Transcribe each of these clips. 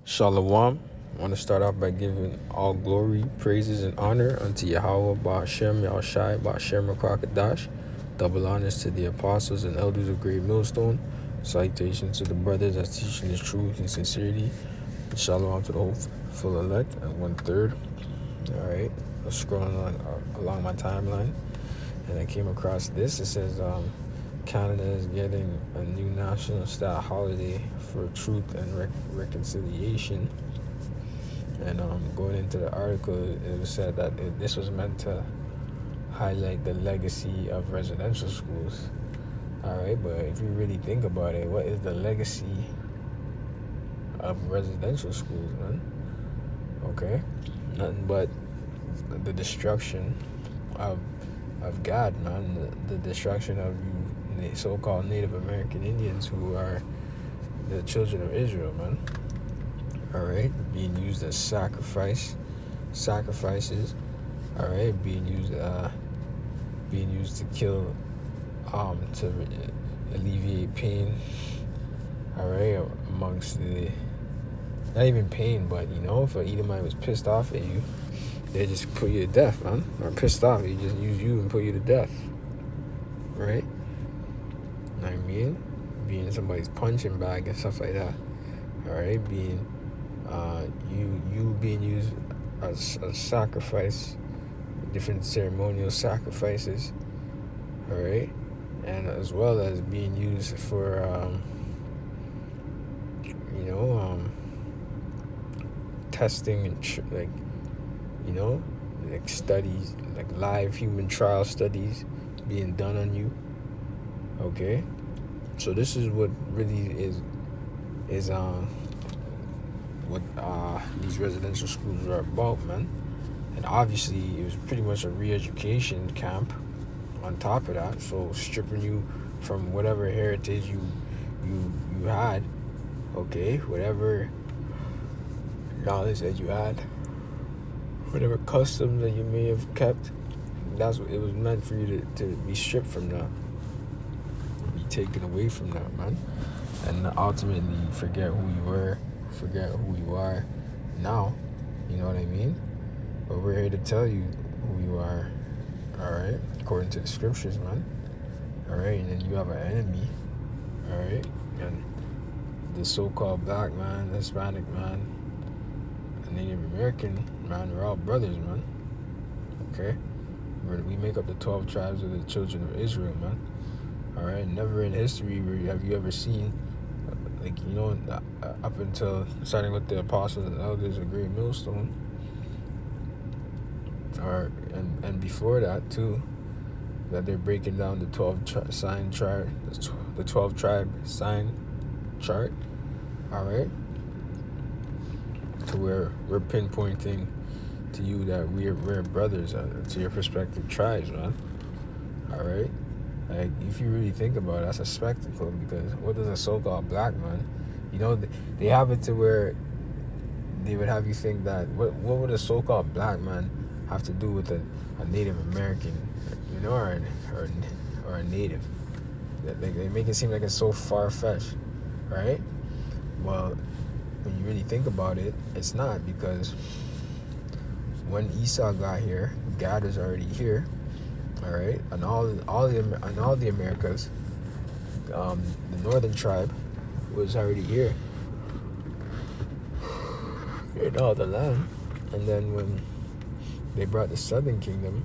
Shalom. I want to start off by giving all glory, praises, and honor unto Yahweh, Ba'ashem, Yahushai, Ba'ashem, Rakakadash. Double honors to the apostles and elders of Great Millstone. Salutations to the brothers that's teaching the truth and sincerity. And shalom to the whole full elect and 1/3. All right. I was scrolling along my timeline, and I came across this. It says, Canada is getting a new national style holiday for truth and reconciliation. And going into the article, it was said that this was meant to highlight the legacy of residential schools. All right, but if you really think about it, what is the legacy of residential schools, man? Okay, nothing but the destruction of God, man. The destruction of you so-called Native American Indians who are the children of Israel, man. All right, being used as sacrifices. All right, being used to kill, to alleviate pain. All right, amongst the not even pain, but if an Edomite was pissed off at you, they just put you to death, man. Or pissed off, they just use you and put you to death. Right? Know what I mean? Being somebody's punching bag and stuff like that. Alright, being you being used as a sacrifice, different ceremonial sacrifices. Alright? And as well as being used for testing and like studies, like live human trial studies being done on you. Okay, so this is what really is what these residential schools are about, man. And obviously it was pretty much a re-education camp on top of that, so stripping you from whatever heritage you had, okay, whatever knowledge that you had, whatever customs that you may have kept. That's what it was meant for you to be stripped from that, be taken away from that, man, and ultimately forget who you were, forget who you are now. You know what I mean? But we're here to tell you who you are. All right, according to the scriptures, man. All right, and then you have an enemy. All right, and the so-called black man, the Hispanic man, the Native American man, we're all brothers, man. Okay, we make up the 12 tribes of the children of Israel, man. All right, never in history have you ever seen, up until starting with the apostles and elders of Great Millstone, and before that too, that they're breaking down the 12 sign chart, the 12 tribe sign chart. All right, to where we're pinpointing to you that we're brothers to your respective tribes, man. All right, like if you really think about it, that's a spectacle, because what does a so-called black man, they have it to where they would have you think that what would a so-called black man have to do with a Native American, or a native? They make it seem like it's so far-fetched, right? Well, when you really think about it, it's not, because when Esau got here, God was already here. All right, and all the Americas, the northern tribe was already here in all the land. And then when they brought the southern kingdom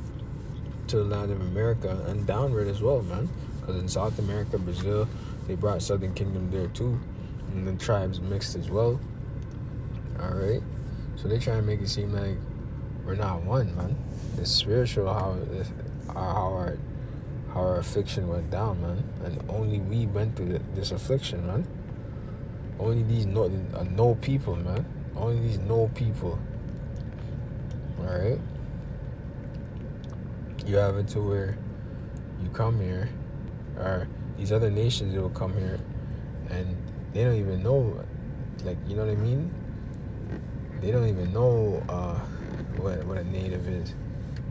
to the land of America and downward as well, man, because in South America, Brazil, they brought southern kingdom there too, and the tribes mixed as well. All right, so they try to make it seem like we're not one, man. It's spiritual how our affliction went down, man, and only we went through this affliction, man. Only these no people, man. Only these no people. All right. You have it to where you come here, or these other nations will come here, and they don't even know, you know what I mean? They don't even know what a native is,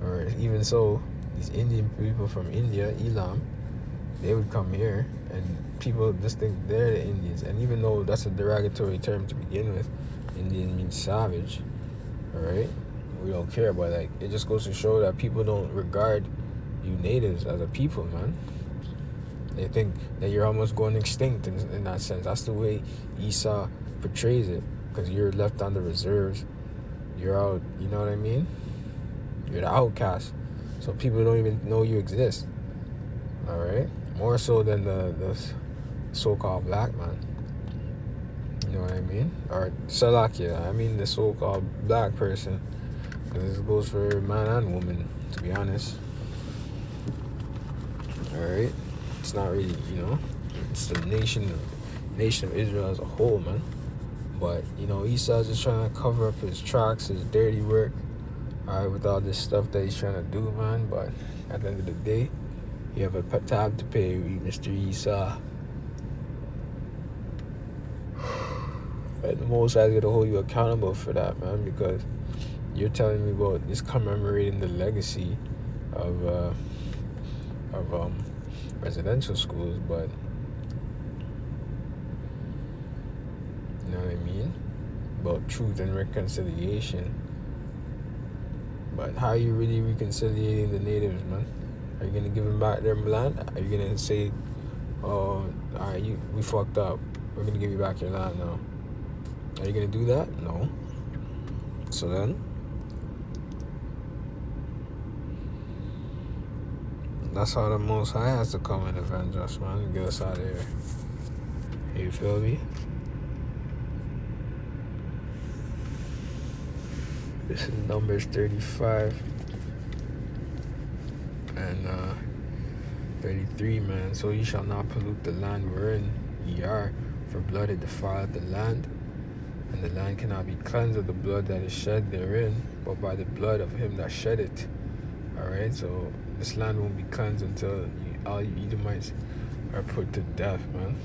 or even so, these Indian people from India, Elam, they would come here, and people just think they're the Indians. And even though that's a derogatory term to begin with, Indian means savage. All right, we don't care, but like it just goes to show that people don't regard you natives as a people, man. They think that you're almost going extinct in that sense. That's the way Esau portrays it, because you're left on the reserves. You're out, you know what I mean? You're the outcast. So people don't even know you exist. All right? More so than the so-called black man. You know what I mean? Or Salakia, I mean the so-called black person. Because this goes for man and woman, to be honest. All right? It's not really, it's the nation of Israel as a whole, man. But, Esau's just trying to cover up his tracks, his dirty work, all right, with all this stuff that he's trying to do, man. But at the end of the day, you have a tab to pay, Mr. Esau. And the Most High is going to hold you accountable for that, man, because you're telling me about this commemorating the legacy of residential schools, but you know what I mean? About truth and reconciliation. But how are you really reconciliating the natives, man? Are you going to give them back their land? Are you going to say, oh, all right, we fucked up. We're going to give you back your land now? Are you going to do that? No. So then, that's how the Most High has to come and avenge us, man, and get us out of here. You feel me? This is Numbers 35 and 33, man. So ye shall not pollute the land wherein ye are, for blood it defileth the land, and the land cannot be cleansed of the blood that is shed therein, but by the blood of him that shed it. Alright, so this land won't be cleansed until all you Edomites are put to death, man.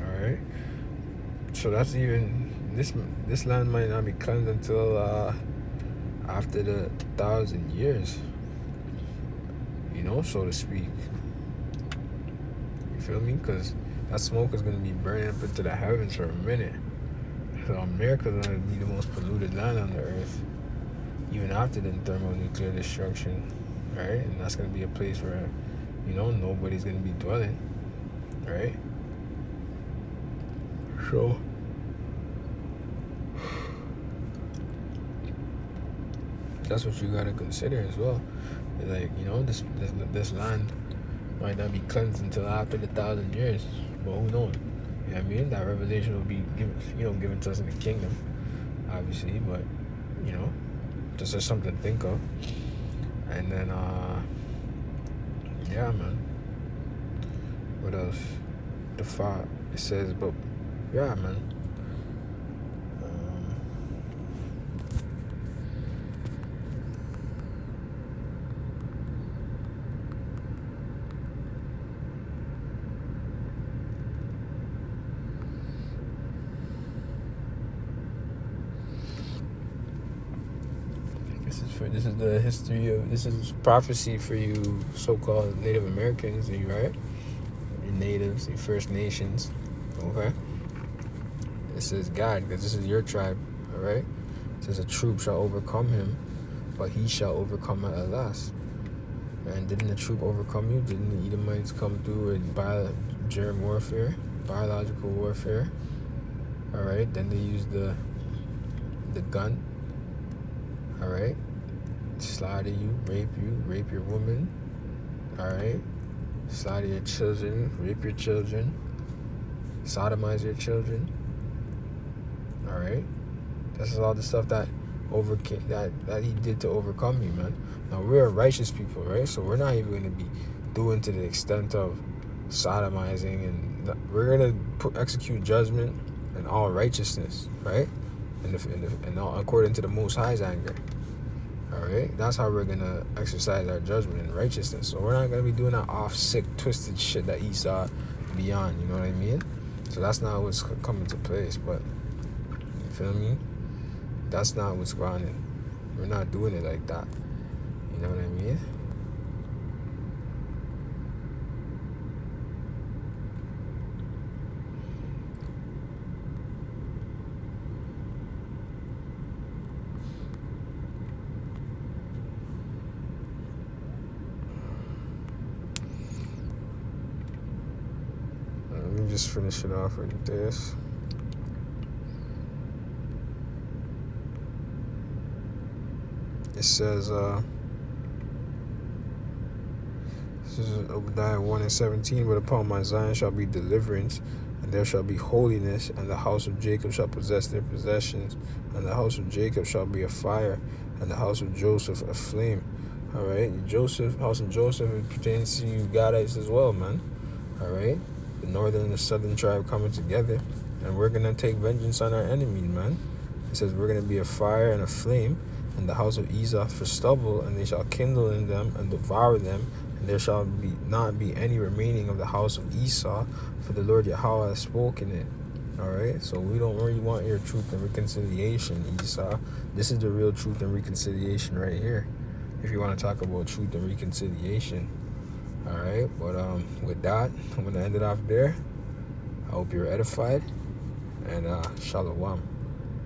Alright, so that's even this land might not be cleansed until after the 1,000 years, so to speak. You feel me? Because that smoke is going to be burning up into the heavens for a minute. So America's going to be the most polluted land on the earth, even after the thermonuclear destruction, right? And that's going to be a place where, nobody's going to be dwelling, right? So that's what you got to consider as well. Like, this land might not be cleansed until after the 1,000 years, but who knows? You know what I mean? That revelation will be given to us in the kingdom, obviously, but just as something to think of. And then yeah, man, what else? The thought, it says, but yeah, man, this is prophecy for you so-called Native Americans, you right? Your natives, your First Nations, okay? It says God, because this is your tribe, all right? It says a troop shall overcome him, but he shall overcome at last. And didn't the troop overcome you? Didn't the Edomites come through with germ warfare, biological warfare? All right, then they used the gun, all right? Slaughter you, rape your woman, all right? Slaughter your children, rape your children, sodomize your children, all right? This is all the stuff that that he did to overcome you, man. Now, we're a righteous people, right? So we're not even going to be doing to the extent of sodomizing, and we're going to execute judgment and all righteousness, right? And all according to the Most High's anger. All right, that's how we're gonna exercise our judgment and righteousness. So we're not gonna be doing that off, sick, twisted shit that Esau beyond. You know what I mean? So that's not what's coming to place. But you feel me? That's not what's going on. We're not doing it like that. You know what I mean? just finish it off with this. It says, this is Obadiah 1:17, but upon Mount Zion shall be deliverance, and there shall be holiness, and the house of Jacob shall possess their possessions, and the house of Jacob shall be a fire, and the house of Joseph a flame. All right, house of Joseph, it pertains to you Gadites as well, man. All right, the northern and the southern tribe coming together, and we're gonna take vengeance on our enemies, man. It says we're gonna be a fire and a flame, and the house of Esau for stubble, and they shall kindle in them and devour them, and there shall not be any remaining of the house of Esau, for the Lord Yahweh has spoken it. All right, so we don't really want your truth and reconciliation, Esau. This is the real truth and reconciliation right here, if you want to talk about truth and reconciliation. All right, but with that, I'm gonna end it off there. I hope you're edified, and shalom.